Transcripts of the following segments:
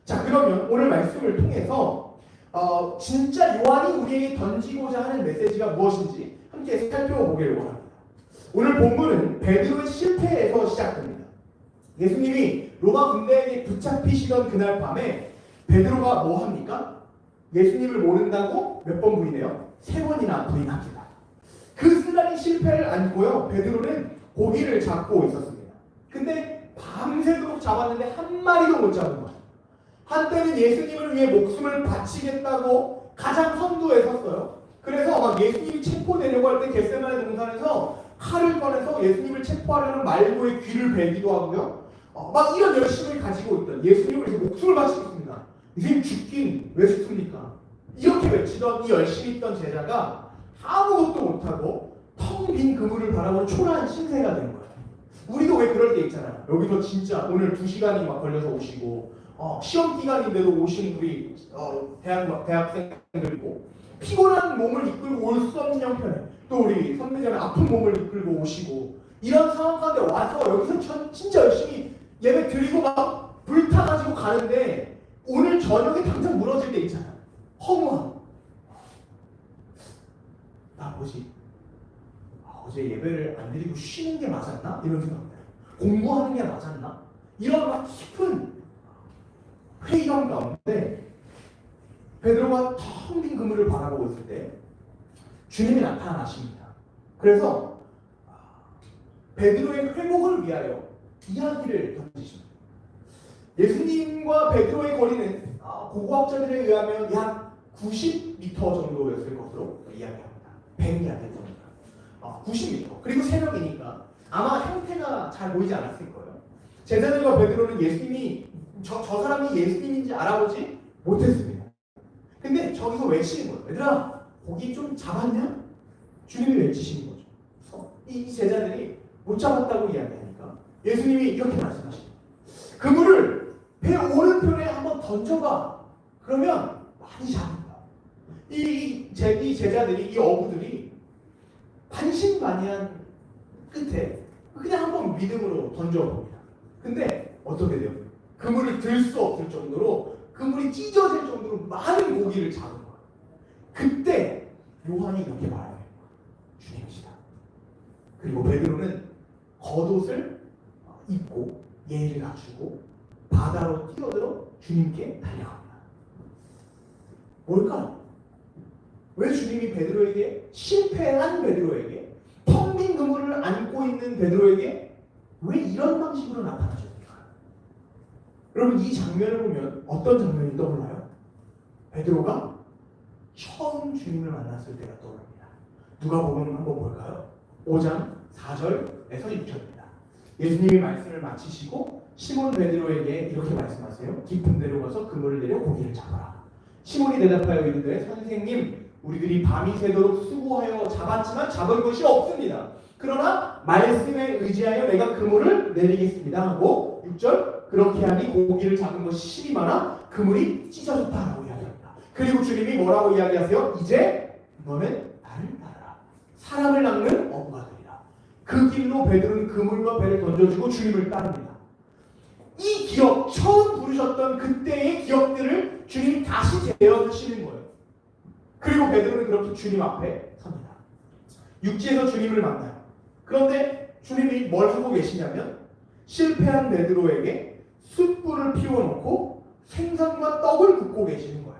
자, 그러면 오늘 말씀을 통해서 진짜 요한이 우리에게 던지고자 하는 메시지가 무엇인지 함께 살펴보기를 원합니다. 오늘 본문은 베드로의 실패에서 시작됩니다. 예수님이 로마 군대에게 붙잡히시던 그날 밤에 베드로가 뭐 합니까? 예수님을 모른다고 몇 번 부인해요? 3번이나 부인합니다. 그 쓰라린 실패를 안고요, 베드로는 고기를 잡고 있었습니다. 근데 밤새도록 잡았는데 한 마리도 못 잡은 거예요. 한때는 예수님을 위해 목숨을 바치겠다고 가장 선두에 섰어요. 그래서 막 예수님이 체포되려고 할 때 겟세마네 동산에서 칼을 꺼내서 예수님을 체포하려는 말고의 귀를 베기도 하고요. 막 이런 열심을 가지고 있던, 예수님을 위해서 목숨을 바치겠습니다. 예수님 죽긴 왜 죽습니까? 이렇게 외치던 이 열심히 있던 제자가 아무것도 못하고 텅 빈 그물을 바라보는 초라한 신세가 된 거예요. 우리도 왜 그럴 때 있잖아요. 여기서 진짜 오늘 2시간이 막 걸려서 오시고 시험 기간인데도 오신 우리 대학생들이고 피곤한 몸을 이끌고 올 수 없는 형편에 또 우리 선배자는 아픈 몸을 이끌고 오시고 이런 상황 가운데 와서 여기서 진짜 열심히 예배 드리고 막 불타가지고 가는데 오늘 저녁에 당장 무너질 때 있잖아요. 허무함. 나 뭐지? 어제 예배를 안 드리고 쉬는 게 맞았나? 이런 생각이에요. 공부하는 게 맞았나? 이런 막 깊은 회의감 가운데 베드로가 텅 빈 그물을 바라보고 있을 때 주님이 나타나십니다. 그래서 베드로의 회복을 위하여 이야기를 던지십니다. 예수님과 베드로의 거리는 고고학자들에 의하면 약 90m 정도였을 것으로 이야기합니다. 100야드 정도. 90m. 그리고 새벽이니까 아마 형태가 잘 보이지 않았을 거예요. 제자들과 베드로는 예수님이 저 사람이 예수님인지 알아보지 못했습니다. 근데 저기서 외치는 거예요. 얘들아, 고기 좀 잡았냐? 주님이 외치시는 거죠. 이 제자들이 못 잡았다고 이야기하니까 예수님이 이렇게 말씀하십니다. 그물을 배 오른편에 한번 던져봐. 그러면 많이 잡는다. 이 제자들이, 이 어부들이 반신반의한 끝에 그냥 한번 믿음으로 던져봅니다. 근데 어떻게 돼요? 그물을 들 수 없을 정도로 그물이 찢어질 정도로 많은 고기를 잡은 거예요. 그때 요한이 이렇게 말해요. 주님이시다. 그리고 베드로는 겉옷을 입고 예의를 갖추고 바다로 뛰어들어 주님께 달려갑니다. 뭘까요? 왜 주님이 베드로에게, 실패한 베드로에게, 텅 빈 그물을 안고 있는 베드로에게 왜 이런 방식으로 나타나셨습니까? 여러분, 이 장면을 보면 어떤 장면이 떠올라요? 베드로가 처음 주님을 만났을 때가 떠오릅니다. 누가복음 한번 볼까요? 5장 4절에서 6절입니다. 예수님이 말씀을 마치시고 시몬 베드로에게 이렇게 말씀하세요. 깊은 데로 가서 그물을 내려 고기를 잡아라. 시몬이 대답하여 이르되 선생님, 우리들이 밤이 새도록 수고하여 잡았지만 잡은 것이 없습니다. 그러나 말씀에 의지하여 내가 그물을 내리겠습니다 하고 6절, 그렇게 하니 고기를 잡은 것이 실이 많아 그물이 찢어졌다라고 이야기합니다. 그리고 주님이 뭐라고 이야기하세요? 이제 너는 나를 따르라. 사람을 낚는 어부가 되리라. 그 길로 베드로는 그물과 배를 던져주고 주님을 따릅니다. 이 기억, 처음 부르셨던 그때의 기억들을 주님이 다시 재현하시는 거예요. 그리고 베드로는 그렇게 주님 앞에 섭니다. 육지에서 주님을 만나요. 그런데 주님이 뭘 하고 계시냐면 실패한 베드로에게 숯불을 피워놓고 생선과 떡을 굽고 계시는 거예요.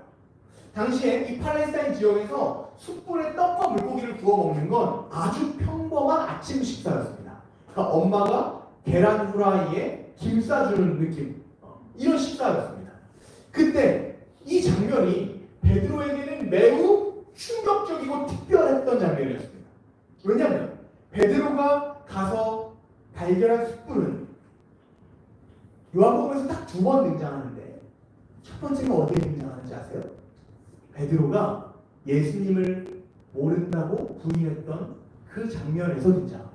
당시에 이 팔레스타인 지역에서 숯불에 떡과 물고기를 구워 먹는 건 아주 평범한 아침 식사였습니다. 그러니까 엄마가 계란 후라이에 김 싸주는 느낌, 이런 식사였습니다. 그때 이 장면이 베드로에게는 매우 충격적이고 특별했던 장면이었습니다. 왜냐하면 베드로가 가서 발견한 숯불은 요한복음에서 딱 2번 등장하는데 첫 번째가 어디에 등장하는지 아세요? 베드로가 예수님을 모른다고 부인했던 그 장면에서 등장합니다.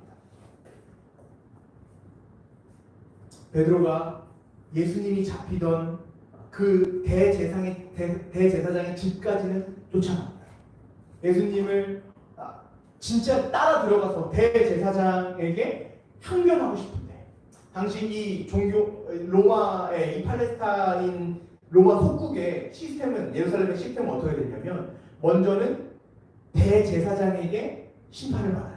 베드로가 예수님이 잡히던 그 대제사장의 집까지는 쫓아갑니다. 예수님을 진짜 따라 들어가서 대제사장에게 항변하고 싶은데 당시 이 종교 로마의 이 팔레스타인 로마 속국의 시스템은, 예루살렘의 시스템은 어떻게 되냐면 먼저는 대제사장에게 심판을 받아요.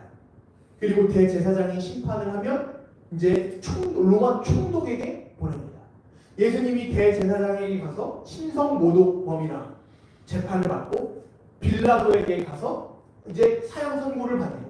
그리고 대제사장이 심판을 하면 이제 로마 총독에게 보냅니다. 예수님이 대제사장에게 가서 신성모독범이랑 재판을 받고 빌라도에게 가서 이제 사형 선고를 받는 거예요.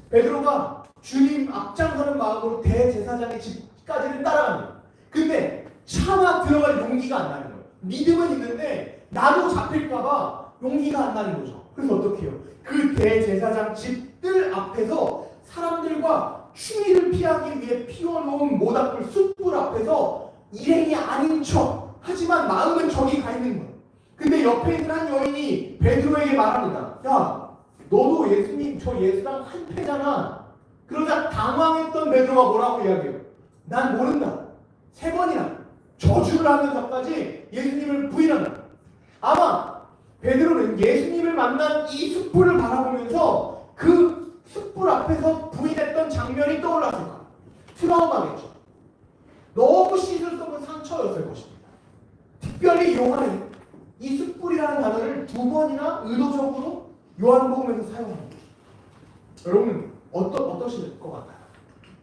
베드로가 주님 앞장서는 마음으로 대제사장의 집까지는 따라갑니다. 근데 차마 들어갈 용기가 안 나는 거예요. 믿음은 있는데 나도 잡힐까봐 용기가 안 나는 거죠. 그래서 어떻게 해요? 그 대제사장 집들 앞에서 사람들과 추위를 피하기 위해 피워놓은 모닥불 숯불 앞에서 일행이 아닌 척 하지만 마음은 저기 가 있는 거예요. 근데 옆에 있는 한 여인이 베드로에게 말합니다. 야, 너도 예수님 저 예수랑 한 패잖아. 그러자 당황했던 베드로가 뭐라고 이야기해요? 난 모른다. 3번이나 저주를 하면서까지 예수님을 부인한다. 아마 베드로는 예수님을 만난 이 숯불을 바라보면서 그 숯불 앞에서 부인했던 장면이 떠올랐을 거예요. 트라우마겠죠. 너무 씻을 수 없는 상처였을 것입니다. 특별히 요한은 이 숯불이라는 단어를 2번이나 의도적으로 요한복음에서 사용합니다. 여러분 어떠실 것 같아요?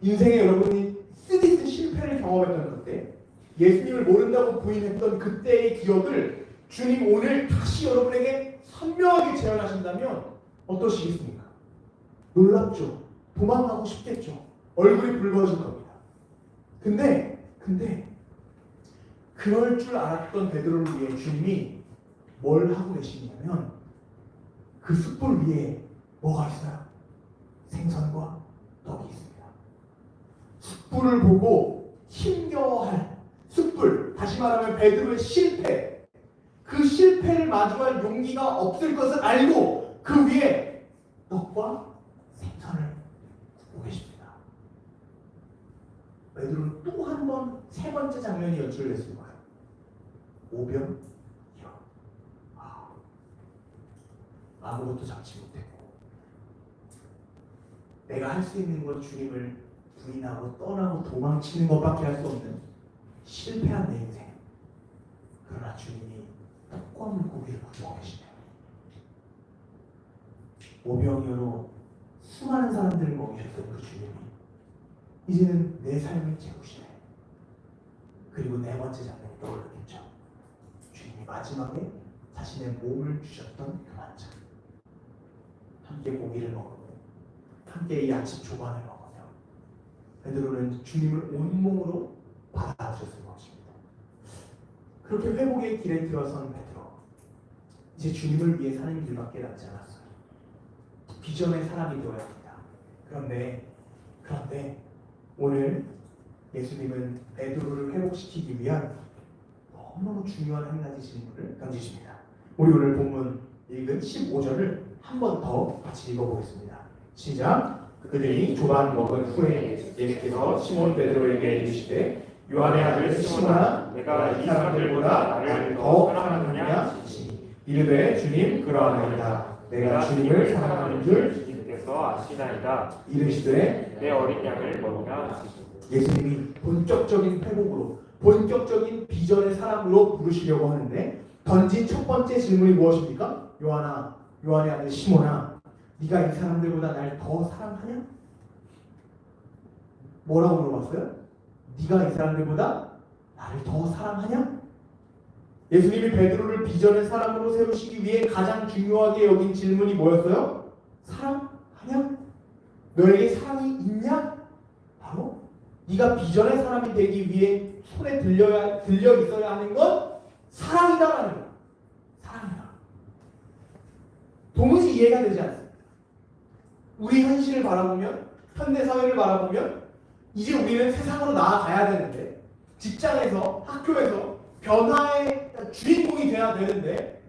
인생에 여러분이 쓰디쓴 실패를 경험했던 그때, 예수님을 모른다고 부인했던 그때의 기억을 주님 오늘 다시 여러분에게 선명하게 재현하신다면 어떠시겠습니까? 놀랍죠? 도망가고 싶겠죠? 얼굴이 붉어질 겁니다. 근데 그럴 줄 알았던 베드로를 위해 주님이 뭘 하고 계시냐면 그 숯불 위에 뭐가 있어요? 생선과 떡이 있습니다. 숯불을 보고 힘겨워할 숯불, 다시 말하면 베드로의 실패, 그 실패를 마주할 용기가 없을 것을 알고 그 위에 떡과 생선을 굽고 계십니다. 베드로는 또 한 번, 3번째 장면이 연출됐을 거예요. 오병이어. 아무것도 잡지 못했고 내가 할 수 있는 건 주님을 부인하고 떠나고 도망치는 것밖에 할 수 없는 실패한 내 인생. 그러나 주님이 떡과 물고기를 굽고 계시네요. 오병이어로 수많은 사람들을 먹이셨던 그 주님이 이제는 내 삶을 채우시네. 그리고 4번째 장면이 떠오르겠죠. 주님이 마지막에 자신의 몸을 주셨던 그 만찬. 함께 고기를 먹으며 함께 이 아침 조반을 먹으며 베드로는 주님을 온몸으로 받아주셨을 것입니다. 그렇게 회복의 길에 들어선 베드로, 이제 주님을 위해 사는 길밖에 남지 않았어요. 비전의 사람이 되어야 합니다. 그런데 오늘 예수님은 베드로를 회복시키기 위한 너무너무 중요한 한 가지 질문을 던지십니다. 우리 오늘 본문 읽은 15절을 한 번 더 같이 읽어보겠습니다. 시작. 그들이 조반 먹은 후에 예수께서 시몬 베드로에게 이르시되 요한의 아들 시몬아, 내가 이 사람들보다 나를 더 사랑하느냐? 이르되 주님 그러하나이다. 내가 주님을 사랑하는 줄 주님께서 아시나이다. 이르시되 내 어린 양을 먹으라. 예수님이 본격적인 회복으로, 본격적인 비전의 사람으로 부르시려고 하는데 던진 첫 번째 질문이 무엇입니까? 요한의 아들 시몬아, 네가 이 사람들보다 날 더 사랑하냐? 뭐라고 물어봤어요? 네가 이 사람들보다 나를 더 사랑하냐? 예수님이 베드로를 비전의 사람으로 세우시기 위해 가장 중요하게 여긴 질문이 뭐였어요? 사랑하냐? 너에게 사랑이 있냐? 바로 네가 비전의 사람이 되기 위해 손에 들려 있어야 하는 건 사랑이다라는 거예요. 사랑이다. 도무지 이해가 되지 않습니다. 우리 현실을 바라보면, 현대 사회를 바라보면 이제 우리는 세상으로 나아가야 되는데, 직장에서, 학교에서 변화의 주인공이 돼야 되는데,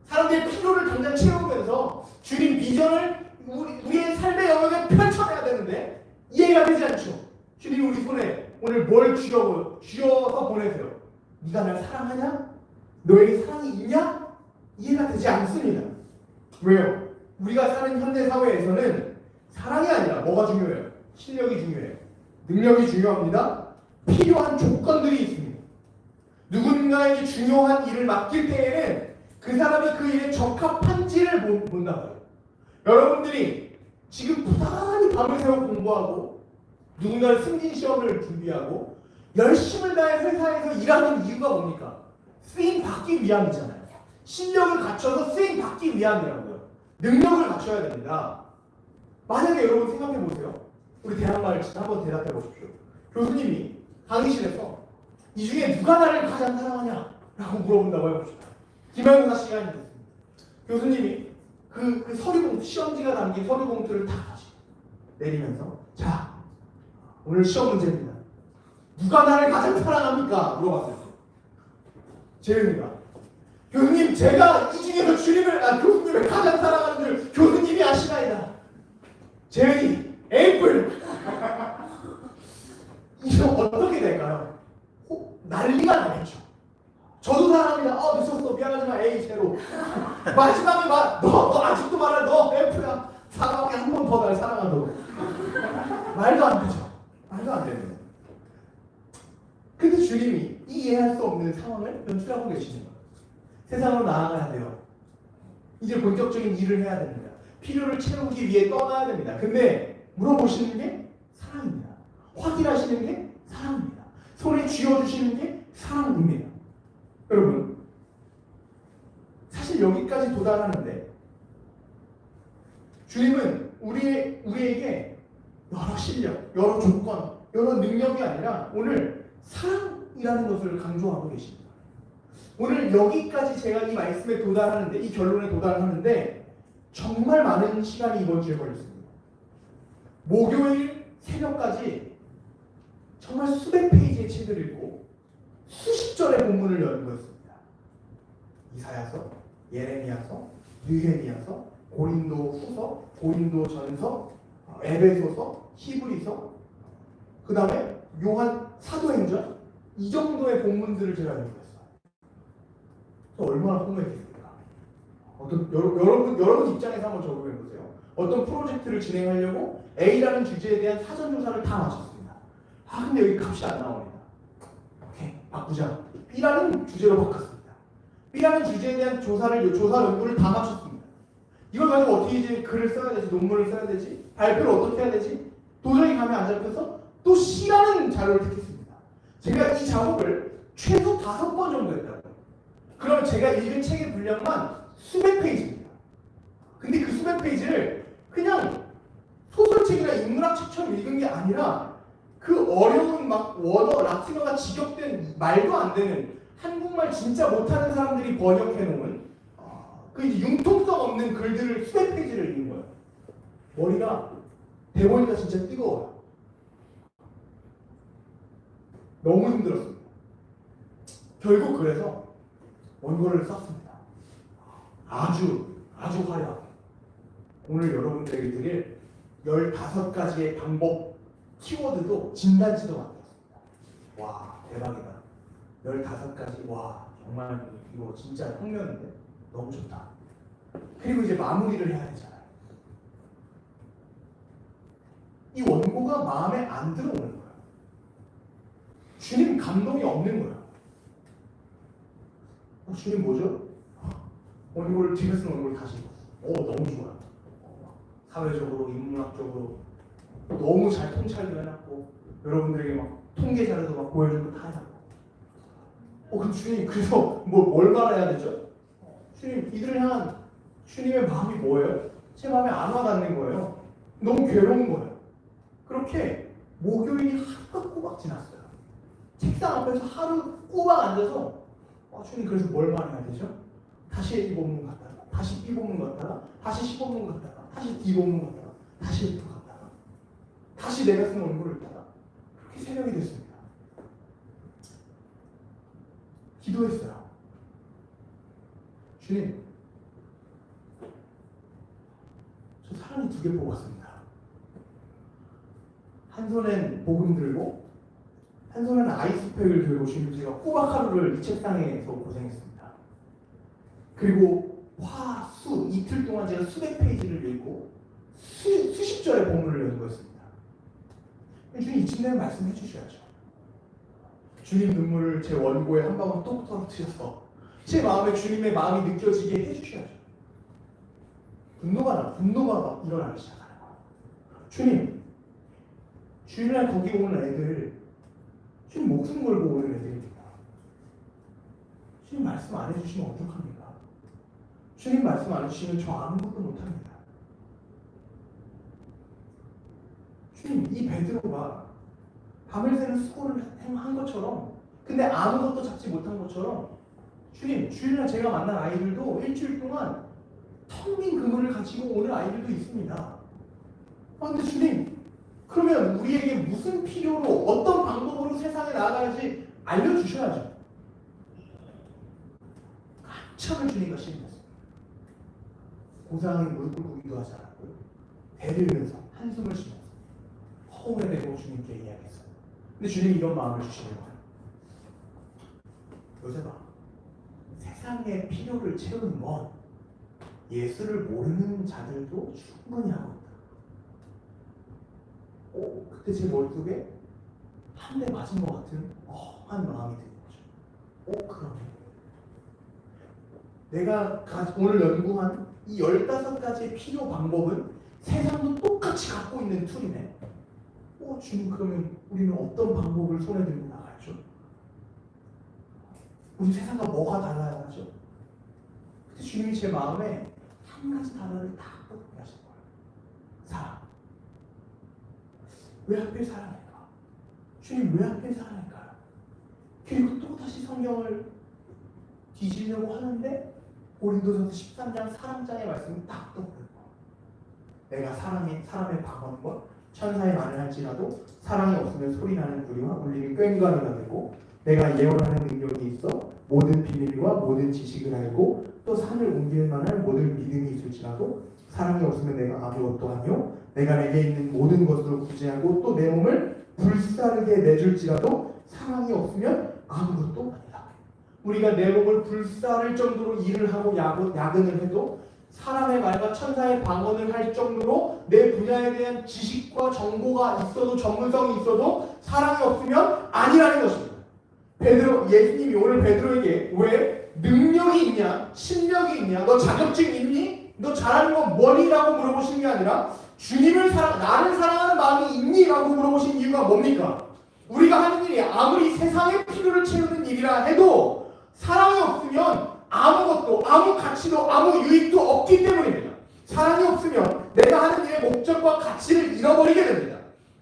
사람들의 필요를 당장 채우면서 주님 비전을 우리의 삶의 영역에 펼쳐내야 되는데 이해가 되지 않죠. 주님 우리 손에 오늘 뭘 쥐어서 보내세요. 네가 날 사랑하냐? 너에게 사랑이 있냐? 이해가 되지 않습니다. 왜요? 우리가 사는 현대 사회에서는 사랑이 아니라 뭐가 중요해요? 실력이 중요해요. 능력이 중요합니다. 필요한 조건들이 있습니다. 누군가에게 중요한 일을 맡길 때에는 그 사람이 그 일에 적합한지를 본다는 거예요. 여러분들이 지금 부단히 밤을 새워 공부하고 누군가를 승진 시험을 준비하고 열심을 다해 회사에서 일하는 이유가 뭡니까? 쓰임 받기 위함이잖아요. 실력을 갖춰서 쓰임 받기 위함이라고요. 능력을 갖춰야 됩니다. 만약에 여러분 생각해 보세요. 우리 대학말 한번 대답해 보십시오. 교수님이 강의실에서 이 중에 누가 나를 가장 사랑하냐? 라고 물어본다고 해봅시다. 김영사 시간이 됐습니다. 교수님이 그 서류봉투, 시험지가 담긴 서류봉투를 다 다시 내리면서 자, 오늘 시험 문제입니다. 누가 나를 가장 사랑합니까? 물어봤어요. 재윤이가 교수님, 제가 이 중에서 교수님을 가장 사랑하는 줄 교수님이 아시나이다. 재윤이, 에이플. 이거 어떻게 될까요? 난리가 나겠죠. 저도 사랑합니다. 늦었어. 미안하지만 에이 제로. 마지막에 너 아직도 말해. 너 F야. 사랑하게 한 번 더 날 사랑하도록. 말도 안 되죠. 말도 안 되는 거예요. 근데 주님이 이해할 수 없는 상황을 연출하고 계시는 거예요. 세상으로 나아가야 돼요. 이제 본격적인 일을 해야 됩니다. 필요를 채우기 위해 떠나야 됩니다. 근데 물어보시는 게 사랑입니다. 확인하시는 게 사랑입니다. 손에 쥐어주시는 게 사랑입니다. 여러분, 사실 여기까지 도달하는데 주님은 우리에게 여러 실력, 여러 조건, 여러 능력이 아니라 오늘 사랑이라는 것을 강조하고 계십니다. 오늘 여기까지 제가 이 말씀에 도달하는데, 이 결론에 도달하는데 정말 많은 시간이 이번 주에 걸렸습니다. 목요일 새벽까지 정말 수백 페이지의 책을 읽고 수십 절의 본문을 연구했습니다. 이사야서, 예레미야서, 느헤미야서, 고린도후서, 고린도전서, 에베소서, 히브리서, 그 다음에 요한 사도행전, 이 정도의 본문들을 제가 연구했어요. 얼마나 풍부했겠습니까? 여러분 입장에서 한번 적용해 보세요. 어떤 프로젝트를 진행하려고 A라는 주제에 대한 사전 조사를 다 마쳤습니다. 근데 여기 값이 안 나옵니다. 오케이, 바꾸자. B라는 주제로 바꿨습니다. B라는 주제에 대한 조사 연구를 다 마쳤습니다. 이걸 가지고 어떻게 이제 글을 써야 되지, 논문을 써야 되지, 발표를 어떻게 해야 되지, 도저히 감이 안 잡혀서 또 C라는 자료를 택했습니다. 제가 이 작업을 최소 5번 정도 했다고요. 그럼 제가 읽은 책의 분량만 수백 페이지입니다. 근데 그 수백 페이지를 그냥 소설책이나 인문학 책처럼 읽은 게 아니라 그 어려운 막 원어, 라틴어가 직역된 말도 안 되는 한국말 진짜 못하는 사람들이 번역해 놓은 그 융통성 없는 글들을 수백 페이지를 읽는 거예요. 머리가 대보니까 진짜 뜨거워요. 너무 힘들었습니다. 결국 그래서 원고를 썼습니다. 아주 화려하게. 오늘 여러분들에게 드릴 15가지의 방법 키워드도 진단치도 만들었습니다. 와, 대박이다. 15가지. 와, 정말 이거 진짜 혁명인데 너무 좋다. 그리고 이제 마무리를 해야 되잖아요. 이 원고가 마음에 안 들어오는 거예요. 주님 감동이 없는 거예요. 주님 뭐죠? 원고를 뒤에 쓴 원고를 다시 읽었어요. 너무 좋아요. 사회적으로, 인문학적으로 너무 잘 통찰도 해놨고 여러분들에게 막 통계 자료도 막 보여주고 다 해놨고 그럼 주님 그래서 뭘 말해야 되죠? 주님, 이들을 향한 주님의 마음이 뭐예요? 제 마음에 안 와닿는 거예요. 너무 괴로운 거예요. 그렇게 목요일이 하루가 꼬박 지났어요. 책상 앞에서 하루 꼬박 앉아서 주님 그래서 뭘 말해야 되죠? 다시 이 본문 갔다가 다시 B 본문 갔다가 다시 C 본문 갔다가 다시 D 본문 갔다가 다시 F 갔다가 다시 내가 쓴 원고를 읽다가 그렇게 새벽이 됐습니다. 기도했어요. 주님, 저 사랑이 2개 뽑았습니다. 한 손엔 복음 들고 한 손에는 아이스팩을 들고 주님 제가 꼬박 하루를 이 책상에서 고생했습니다. 그리고 화, 수 이틀 동안 제가 수백 페이지를 읽고 수십 절의 본문을 연구했습니다. 주님 이쯤 되면 말씀해 주셔야죠. 주님 눈물을 제 원고에 한 방울 뚝 떨어뜨려서 제 마음에 주님의 마음이 느껴지게 해주셔야죠. 분노가 막 일어나기 시작하는 거예요. 주님이랑 거기 오는 애들, 주님 목숨 걸고 오는 애들입니다. 주님 말씀 안 해주시면 어떡합니까? 주님 말씀 안 해주시면 저 아무것도 못합니다. 주님, 이 베드로가 밤을 새는 수고를 한 것처럼, 근데 아무것도 잡지 못한 것처럼, 주일날 제가 만난 아이들도 일주일 동안 텅 빈 그물을 가지고 오는 아이들도 있습니다. 근데 주님, 그러면 우리에게 무슨 필요로 어떤 방법으로 세상에 나아가야지 알려주셔야죠. 한참을 주님과 신임했습니다. 고상하게 무릎 꿇고 기도하지 않았고요. 배를 들면서 한숨을 쉬면서 허공에 대고 주님께 이야기했어요. 근데 주님이 이런 마음을 주시는 거예요. 요새봐, 세상의 필요를 채우는 건 예수를 모르는 자들도 충분히 하고 있다. 그때 제 머릿속에 한 대 맞은 것 같은 한 마음이 드는 거죠. 그러네. 내가 오늘 연구한 이 15가지의 필요 방법은 세상도 똑같이 갖고 있는 툴이네. 주님, 그러면 우리는 어떤 방법을 손에 들고 나가야죠? 우리 세상과 뭐가 달라야 하죠? 그때 주님이 제 마음에 한 가지 단어를 딱 꽂게 하신 거예요. 사랑. 왜 하필 사랑일까? 주님, 왜 하필 사랑일까요? 그리고 또 다시 성경을 뒤지려고 하는데 고린도전서 13장 사랑장의 말씀이 딱 떠오르는 거예요. 내가 사람의 방언과 천사의 말을 할지라도 사랑이 없으면 소리나는 구리와 울림이 꽹과리가 되고, 내가 예언하는 능력이 있어 모든 비밀과 모든 지식을 알고 또 산을 옮길 만한 모든 믿음이 있을지라도 사랑이 없으면 내가 아무것도 아니요 내가 내게 있는 모든 것으로 구제하고 또 내 몸을 불사르게 내줄지라도 사랑이 없으면 아무것도 아니다. 우리가 내 몸을 불사를 정도로 일을 하고 야근을 해도 사람의 말과 천사의 방언을 할 정도로 내 분야에 대한 지식과 정보가 있어도 전문성이 있어도 사랑이 없으면 아니라는 것입니다. 예수님이 오늘 베드로에게 왜 능력이 있냐, 실력이 있냐, 너 자격증 있니? 너 잘하는 건 뭐니? 라고 물어보신 게 아니라 주님을 나를 사랑하는 마음이 있니? 라고 물어보신 이유가 뭡니까? 우리가 하는 일이 아무리 세상의 필요를 채우는 일이라 해도 사랑이 없으면 아무것도, 아무 가치도, 아무 유익도 없기 때문입니다. 사랑이 없으면 내가 하는 일의 목적과 가치를 잃어버리게 됩니다.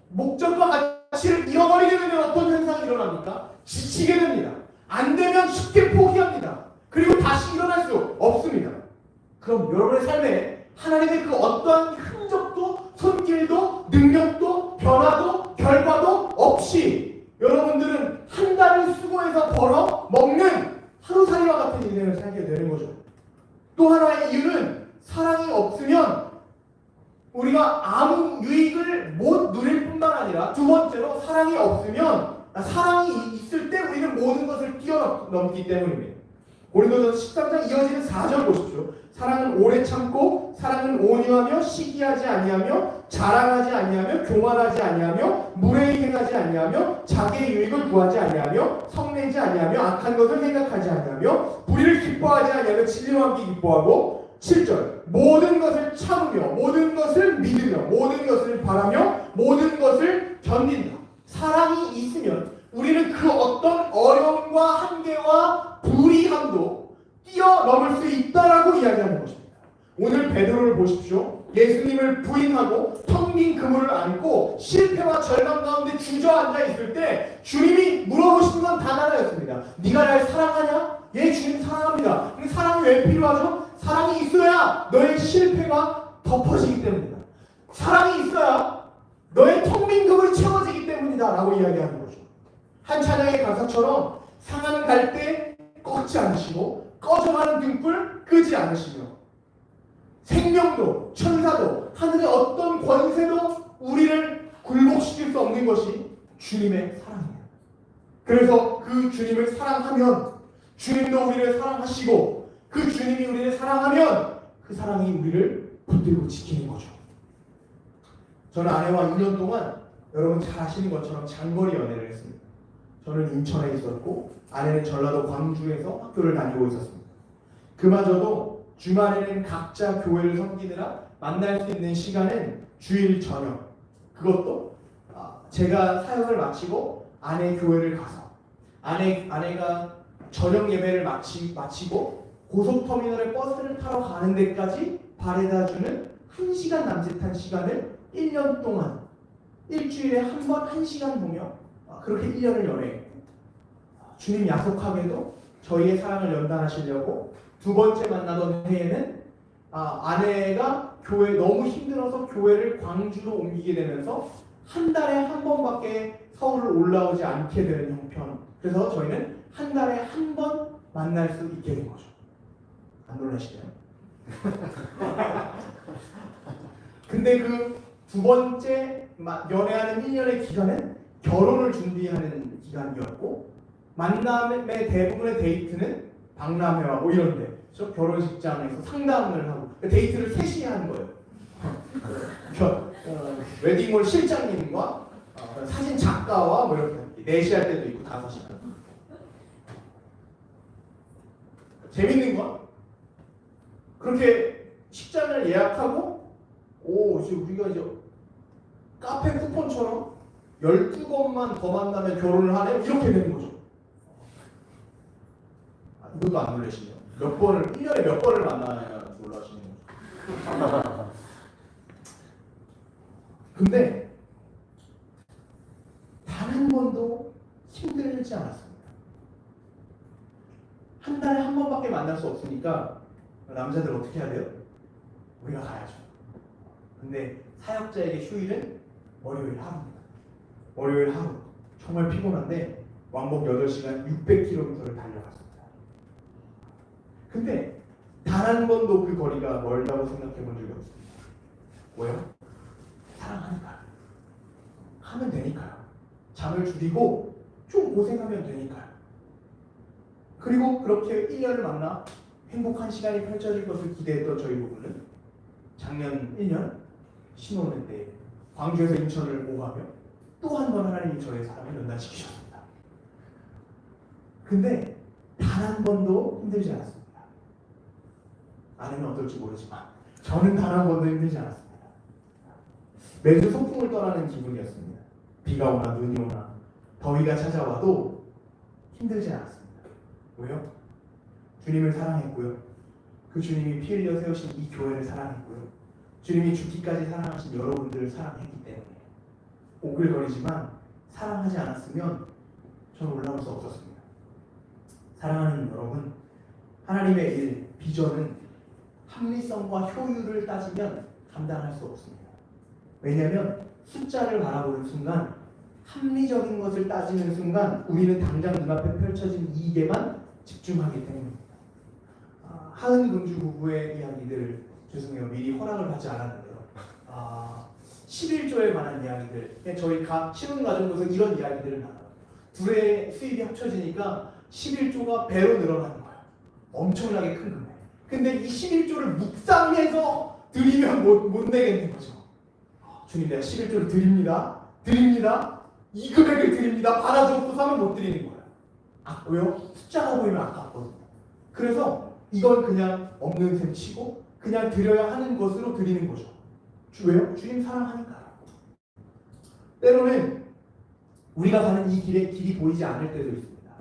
목적과 가치를 잃어버리게 되면 어떤 현상이 일어납니까? 지치게 됩니다. 안 되면 쉽게 포기합니다. 그리고 다시 일어날 수 없습니다. 그럼 여러분의 삶에 하나님의 그 어떠한 흔적도, 손길도, 능력도, 변화도, 결과도 없이 여러분들은 한 달을 수고해서 벌어 먹는 하루살이와 같은 인생을 살게 되는 거죠. 또 하나의 이유는 사랑이 없으면 우리가 아무 유익을 못 누릴 뿐만 아니라, 두 번째로 사랑이 없으면, 사랑이 있을 때 우리는 모든 것을 뛰어넘기 때문입니다. 고린도전서 13장 이어지는 4절 보십시오. 사랑은 오래 참고, 사랑은 온유하며, 시기하지 아니하며, 자랑하지 아니하며, 교만하지 아니하며, 무례히 행하지 아니하며, 자기의 유익을 구하지 아니하며, 성내지 아니하며, 악한 것을 생각하지 아니하며, 불의를 기뻐하지 아니하며, 진리와 함께 기뻐하고, 7절 모든 것을 참으며, 모든 것을 믿으며, 모든 것을 바라며, 모든 것을 견딘다. 사랑이 있으면 우리는 그 어떤 어려움과 한계와 불이함도 뛰어넘을 수 있다라고 이야기하는 것입니다. 오늘 베드로를 보십시오. 예수님을 부인하고 텅 빈 그물을 안고 실패와 절망 가운데 주저앉아 있을 때 주님이 물어보시는 건 단 하나였습니다. 네가 날 사랑하냐? 예, 주님 사랑합니다. 근데 사랑이 왜 필요하죠? 사랑이 있어야 너의 실패가 덮어지기 때문이다. 사랑이 있어야 너의 텅 빈 그물이 채워지기 때문이다 라고 이야기하는 거죠. 한 찬양의 가사처럼 상하는 갈대 꺾지 않으시고 꺼져가는 등불 끄지 않으시며, 생명도 천사도 하늘의 어떤 권세도 우리를 굴복시킬 수 없는 것이 주님의 사랑이에요. 그래서 그 주님을 사랑하면 주님도 우리를 사랑하시고, 그 주님이 우리를 사랑하면 그 사랑이 우리를 붙들고 지키는 거죠. 저는 아내와 2년 동안 여러분 잘 아시는 것처럼 장거리 연애를 했습니다. 저는 인천에 있었고 아내는 전라도 광주에서 학교를 다니고 있었습니다. 그마저도 주말에는 각자 교회를 섬기느라 만날 수 있는 시간은 주일 저녁. 그것도 제가 사역을 마치고 아내 교회를 가서 아내가 저녁 예배를 마치고 고속터미널에 버스를 타러 가는 데까지 바래다주는 1시간 남짓한 시간을 1년 동안 일주일에 한 번 1시간 보며 그렇게 1년을 연애했고, 주님 야속하게도 저희의 사랑을 연단하시려고 두 번째 만나던 해에는 아내가 너무 힘들어서 교회를 광주로 옮기게 되면서 한 달에 한 번밖에 서울을 올라오지 않게 되는 형편. 그래서 저희는 한 달에 한 번 만날 수 있게 된 거죠. 안 놀라시나요? 근데 그 두 번째 연애하는 1년의 기간은 결혼을 준비하는 기간이었고, 만남의 대부분의 데이트는 박람회와 뭐 이런 데, 결혼식장에서 상담을 하고 데이트를 3시에 하는 거예요. 웨딩홀 실장님과 사진 작가와 뭐 이렇게 4시 할 때도 있고 5시. 재밌는 거? 그렇게 식장을 예약하고 지금 우리가 이제 카페 쿠폰처럼 12번만 더 만나면 결혼을 하네? 이렇게 되는 거죠. 이것도 안 놀라시네요. 1년에 몇 번을 만나야 놀라시는 거죠. 근데 단 한 번도 힘들지 않았습니다. 한 달에 한 번밖에 만날 수 없으니까 남자들 어떻게 해야 돼요? 우리가 가야죠. 근데 사역자에게 휴일은 월요일 하루입니다. 월요일 하루. 정말 피곤한데 왕복 8시간 600km를 달려갔습니다. 근데 단 한 번도 그 거리가 멀다고 생각해 본 적이 없습니다. 왜요? 사랑하니까요. 하면 되니까요. 잠을 줄이고 좀 고생하면 되니까요. 그리고 그렇게 1년을 만나 행복한 시간이 펼쳐질 것을 기대했던 저희 부부는 작년 1년 신혼을 때 광주에서 인천을 오가며 또 한 번 하나님이 저의 사랑을 연단시키셨습니다. 근데 단 한 번도 힘들지 않았습니다. 아내는 어떨지 모르지만 저는 단 한 번도 힘들지 않았습니다. 매주 소풍을 떠나는 기분이었습니다. 비가 오나 눈이 오나 더위가 찾아와도 힘들지 않았습니다. 왜요? 주님을 사랑했고요. 그 주님이 피 흘려 세우신 이 교회를 사랑했고요. 주님이 죽기까지 사랑하신 여러분들을 사랑했기 때문에 오글거리지만 사랑하지 않았으면 저는 올라올 수 없었습니다. 사랑하는 여러분, 하나님의 일, 비전은 합리성과 효율을 따지면 감당할 수 없습니다. 왜냐하면 숫자를 바라보는 순간, 합리적인 것을 따지는 순간 우리는 당장 눈앞에 펼쳐진 이익에만 집중하기 때문입니다. 하은 금주 부부의 이야기들, 죄송해요, 미리 허락을 받지 않았는데요. 11조에 관한 이야기들, 저희 신혼가정에서 이런 이야기들을 나눠요. 둘의 수입이 합쳐지니까 11조가 배로 늘어나는 거예요. 엄청나게 큰 금액. 근데 이 11조를 묵상해서 드리면 못 내겠는 거죠. 주님, 내가 11조를 드립니다. 이 금액을 드립니다. 받아주옵소서 하면 못 드리는 거예요. 왜요? 숫자가 보이면 아깝거든요. 그래서 이건 그냥 없는 셈 치고 그냥 드려야 하는 것으로 드리는 거죠. 왜요? 주님 사랑하니까요. 때로는 우리가 가는 이 길에 길이 보이지 않을 때도 있습니다.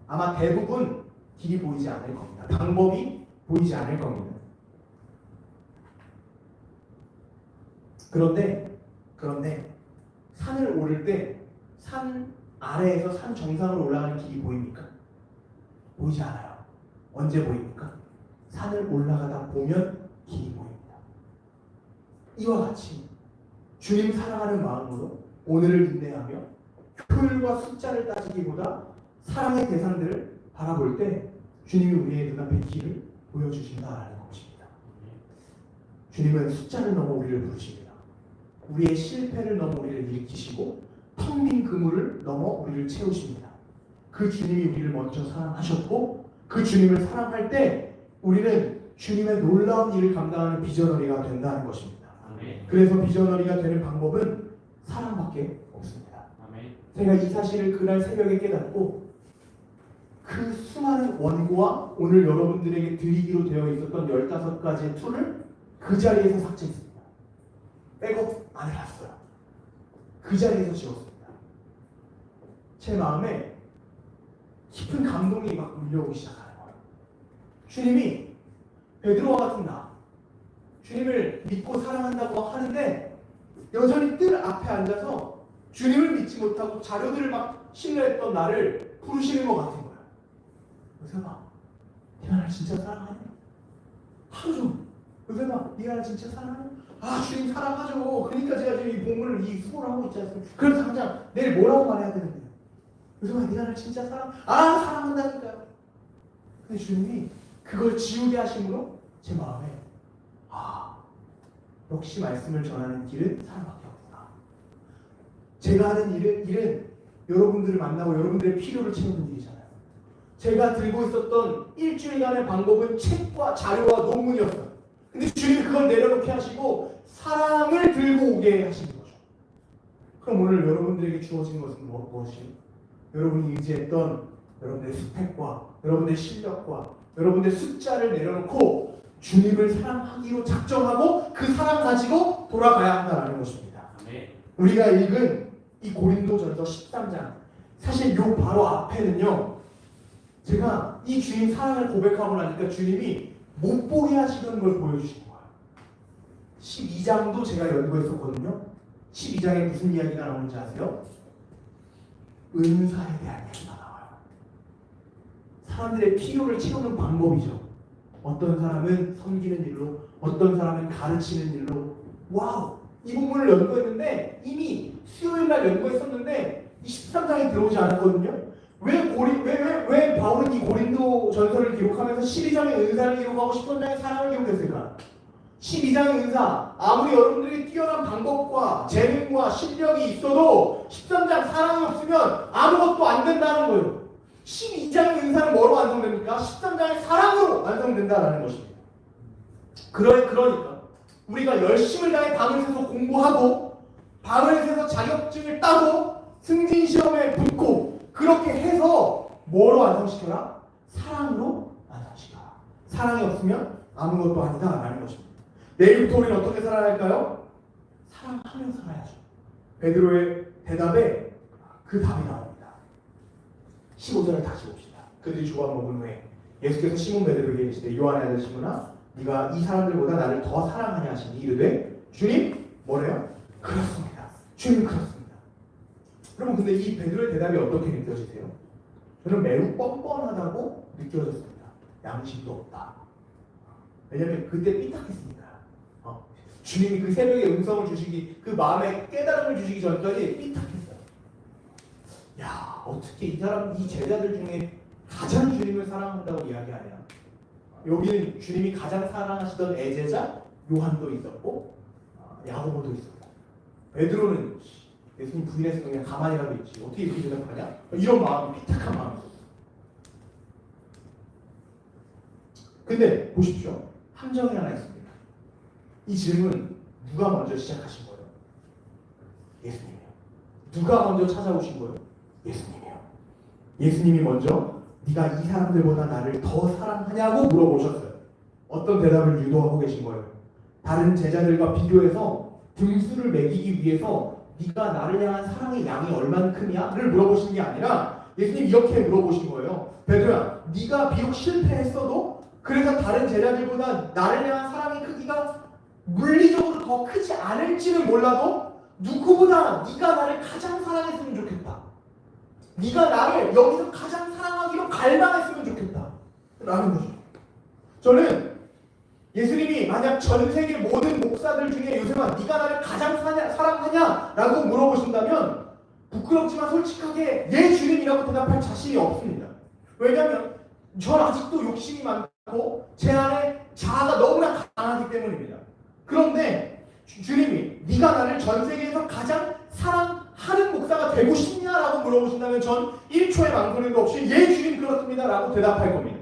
아마 대부분 길이 보이지 않을 겁니다. 방법이 보이지 않을 겁니다. 그런데 산을 오를 때 산 아래에서 산 정상으로 올라가는 길이 보입니까? 보이지 않아요. 언제 보입니까? 산을 올라가다 보면 길이 보입니다. 이와 같이 주님 사랑하는 마음으로 오늘을 인내하며 효율과 숫자를 따지기보다 사랑의 대상들을 바라볼 때 주님이 우리의 눈앞에 길을 보여주신다라는 것입니다. 주님은 숫자를 넘어 우리를 부르십니다. 우리의 실패를 넘어 우리를 일으키시고 텅 빈 그물을 넘어 우리를 채우십니다. 그 주님이 우리를 먼저 사랑하셨고 그 주님을 사랑할 때 우리는 주님의 놀라운 일을 감당하는 비전너리가 된다는 것입니다. 아멘. 그래서 비전너리가 되는 방법은 사랑밖에 없습니다. 아멘. 제가 이 사실을 그날 새벽에 깨닫고 그 수많은 원고와 오늘 여러분들에게 드리기로 되어 있었던 15가지의 툴을 그 자리에서 삭제했습니다. 백업 안 해놨어요. 그 자리에서 지웠습니다. 제 마음에 깊은 감동이 막 밀려오기 시작하는 거예요. 주님이 베드로와 같은 나, 주님을 믿고 사랑한다고 하는데 여전히 뜰 앞에 앉아서 주님을 믿지 못하고 자료들을 막 신뢰했던 나를 부르시는 것 같은 거예요. 요셉아, 네가 날 진짜 사랑하니? 하루 종일 요셉아, 네가 날 진짜 사랑하니? 아, 주님 사랑하죠. 그러니까 제가 지금 이 본문을 이 수고를 하고 있지 않습니까? 그래서 당장 내일 뭐라고 말해야 되는데? 요셉아, 네가 날 진짜 사랑한다니까요. 근데 주님이 그걸 지우게 하심으로 제 마음에 역시 말씀을 전하는 길은 사랑밖에 없구나. 제가 하는 일은 여러분들을 만나고 여러분들의 필요를 채우는 일이잖아요. 제가 들고 있었던 일주일간의 방법은 책과 자료와 논문이었어요. 근데 주님이 그걸 내려놓게 하시고 사랑을 들고 오게 하시는 거죠. 그럼 오늘 여러분들에게 주어진 것은 무엇이? 여러분이 의지했던 여러분의 스펙과 여러분의 실력과 여러분의 숫자를 내려놓고 주님을 사랑하기로 작정하고 그 사랑 가지고 돌아가야 한다는 것입니다. 우리가 읽은 이 고린도전서 13장, 사실 요 바로 앞에는요, 제가 이 주님 사랑을 고백하고 나니까 주님이 못 보게 하시던 걸 보여주신 거예요. 12장도 제가 연구했었거든요. 12장에 무슨 이야기가 나오는지 아세요? 은사에 대한 이야기가 나와요. 사람들의 필요를 채우는 방법이죠. 어떤 사람은 섬기는 일로, 어떤 사람은 가르치는 일로. 와우! 이 본문을 연구했는데 이미 수요일날 연구했었는데 이 13장에 들어오지 않았거든요. 왜 바울은 이 고린도 전서를 기록하면서 12장의 은사를 기록하고 13장의 사랑을 기록했을까? 12장의 은사, 아무리 여러분들이 뛰어난 방법과 재능과 실력이 있어도 13장 사랑이 없으면 아무것도 안 된다는 거예요. 12장의 은사는 뭐로 완성됩니까? 13장의 사랑으로 완성된다는 것입니다. 그러니까 우리가 열심을 다해 밤을 새서 공부하고 밤을 새서 자격증을 따고 승진시험에 붙고 그렇게 해서 뭐로 완성시켜라? 사랑으로 완성시켜라. 사랑이 없으면 아무것도 아니다라는 것입니다. 내일부터 우리는 어떻게 살아야 할까요? 사랑하며 살아야죠. 베드로의 대답에 그 답이 나옵니다. 15절을 다시 봅시다. 그들이 조각 먹은 후에 예수께서 시몬 베드로에게 이르시되 요한의 아들 시몬아 네가 이 사람들보다 나를 더 사랑하냐 하시니 이르되 주님 뭐래요? 그렇습니다. 주님 그렇습니다. 여러분 근데 이 베드로의 대답이 어떻게 느껴지세요? 저는 매우 뻔뻔하다고 느껴졌습니다. 양심도 없다. 왜냐하면 그때 삐딱했습니다. 주님이 그 새벽에 음성을 주시기, 그 마음에 깨달음을 주시기 전까지 삐딱했어요. 야, 어떻게 이 사람, 이 제자들 중에 가장 주님을 사랑한다고 이야기하냐? 여기는 주님이 가장 사랑하시던 애제자 요한도 있었고 야고보도 있었고 베드로는 예수님 부인했으면 그냥 가만히라도 있지 어떻게 이렇게 대답하냐? 이런 마음이 삐딱한 마음이 있었어요. 근데 보십시오. 함정이 하나 있습니다. 이 질문 누가 먼저 시작하신 거예요? 예수님이요. 누가 먼저 찾아오신 거예요? 예수님이요. 예수님이 먼저 네가 이 사람들보다 나를 더 사랑하냐고 물어보셨어요. 어떤 대답을 유도하고 계신 거예요? 다른 제자들과 비교해서 등수를 매기기 위해서 네가 나를 향한 사랑의 양이 얼만큼이야?를 물어보신 게 아니라 예수님이 이렇게 물어보신 거예요. 베드로야, 네가 비록 실패했어도 그래서 다른 제자들보다 나를 향한 사랑의 크기가 물리적으로 더 크지 않을지는 몰라도 누구보다 네가 나를 가장 사랑했으면 좋겠다. 네가 나를 여기서 가장 사랑하기로 갈망했으면 좋겠다. 라는 거죠. 저는 예수님이 만약 전 세계 모든 목사들 중에 요새만 네가 나를 가장 사랑하냐? 라고 물어보신다면 부끄럽지만 솔직하게 예 주님이라고 대답할 자신이 없습니다. 왜냐하면 전 아직도 욕심이 많고 제 안에 자아가 너무나 강하기 때문입니다. 그런데 주님이 네가 나를 전 세계에서 가장 사랑하는 목사가 되고 싶냐라고 물어보신다면 전 1초의 망설임도 없이 예 주님 그렇습니다 라고 대답할 겁니다.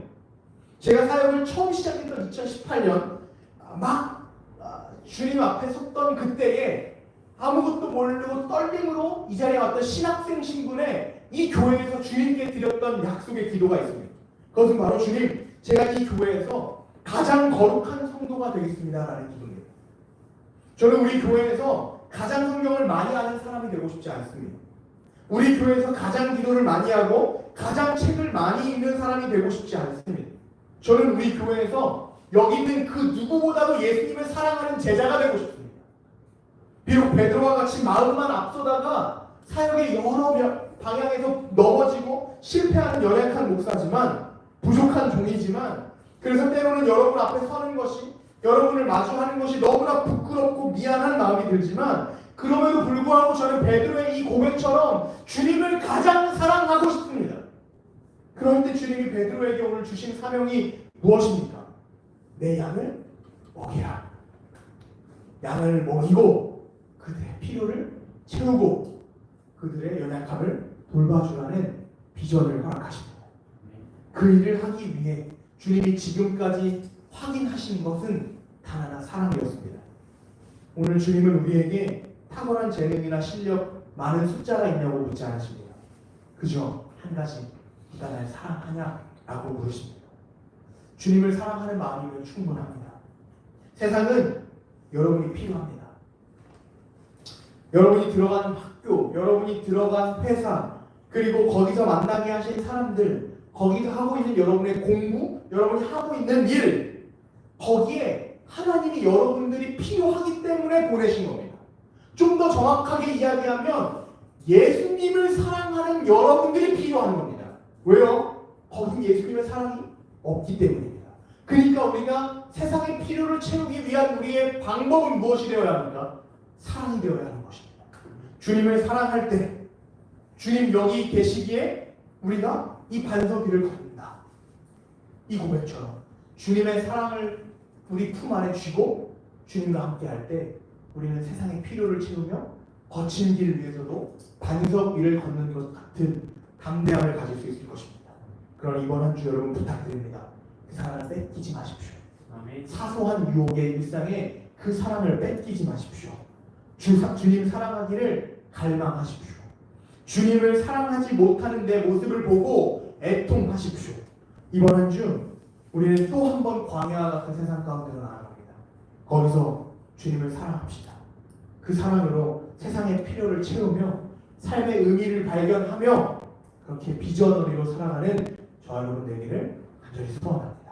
제가 사역을 처음 시작했던 2018년 막 주님 앞에 섰던 그때에 아무것도 모르고 떨림으로 이 자리에 왔던 신학생 신분에 이 교회에서 주님께 드렸던 약속의 기도가 있습니다. 그것은 바로 주님, 제가 이 교회에서 가장 거룩한 성도가 되겠습니다라는 기도입니다. 저는 우리 교회에서 가장 성경을 많이 아는 사람이 되고 싶지 않습니다. 우리 교회에서 가장 기도를 많이 하고 가장 책을 많이 읽는 사람이 되고 싶지 않습니다. 저는 우리 교회에서 여기 있는 그 누구보다도 예수님을 사랑하는 제자가 되고 싶습니다. 비록 베드로와 같이 마음만 앞서다가 사역의 여러 방향에서 넘어지고 실패하는 연약한 목사지만, 부족한 종이지만, 그래서 때로는 여러분 앞에 서는 것이, 여러분을 마주하는 것이 너무나 부끄럽고 미안한 마음이 들지만, 그럼에도 불구하고 저는 베드로의 이 고백처럼 주님을 가장 사랑하고 싶습니다. 그런데 주님이 베드로에게 오늘 주신 사명이 무엇입니까? 내 양을 먹이라. 양을 먹이고 그들의 필요를 채우고 그들의 연약함을 돌봐주라는 비전을 허락하십니다. 그 일을 하기 위해 주님이 지금까지 확인하신 것은 단 하나, 사랑이었습니다. 오늘 주님은 우리에게 탁월한 재능이나 실력, 많은 숫자가 있냐고 묻지 않으십니다. 그저 한 가지, 네가 날 사랑하냐? 라고 물으십니다. 주님을 사랑하는 마음이면 충분합니다. 세상은 여러분이 필요합니다. 여러분이 들어간 학교, 여러분이 들어간 회사, 그리고 거기서 만나게 하신 사람들, 거기서 하고 있는 여러분의 공부, 여러분이 하고 있는 일, 거기에 하나님이 여러분들이 필요하기 때문에 보내신 겁니다. 좀 더 정확하게 이야기하면 예수님을 사랑하는 여러분들이 필요한 겁니다. 왜요? 거긴 예수님의 사랑이 없기 때문입니다. 그러니까 우리가 세상의 필요를 채우기 위한 우리의 방법은 무엇이 되어야 합니까? 사랑이 되어야 하는 것입니다. 주님을 사랑할 때 주님 여기 계시기에 우리가 이 반석 위를 걷는다. 이 고백처럼 주님의 사랑을 우리 품 안에 쥐고 주님과 함께 할 때 우리는 세상의 필요를 채우며 거친 길 위에서도 반석 위를 걷는 것 같은 담대함을 가질 수 있을 것입니다. 그럼 이번 한 주 여러분 부탁드립니다. 그 사랑을 뺏기지 마십시오. 아멘. 사소한 유혹의 일상에 그 사랑을 뺏기지 마십시오. 주님 사랑하기를 갈망하십시오. 주님을 사랑하지 못하는 내 모습을 보고 애통하십시오. 이번 한 주 우리는 또 한 번 광야와 같은 세상 가운데로 나아갑니다. 거기서 주님을 사랑합시다. 그 사랑으로 세상의 필요를 채우며 삶의 의미를 발견하며 그렇게 비전어리로 살아가는 저와 여러분 되기를 간절히 소원합니다.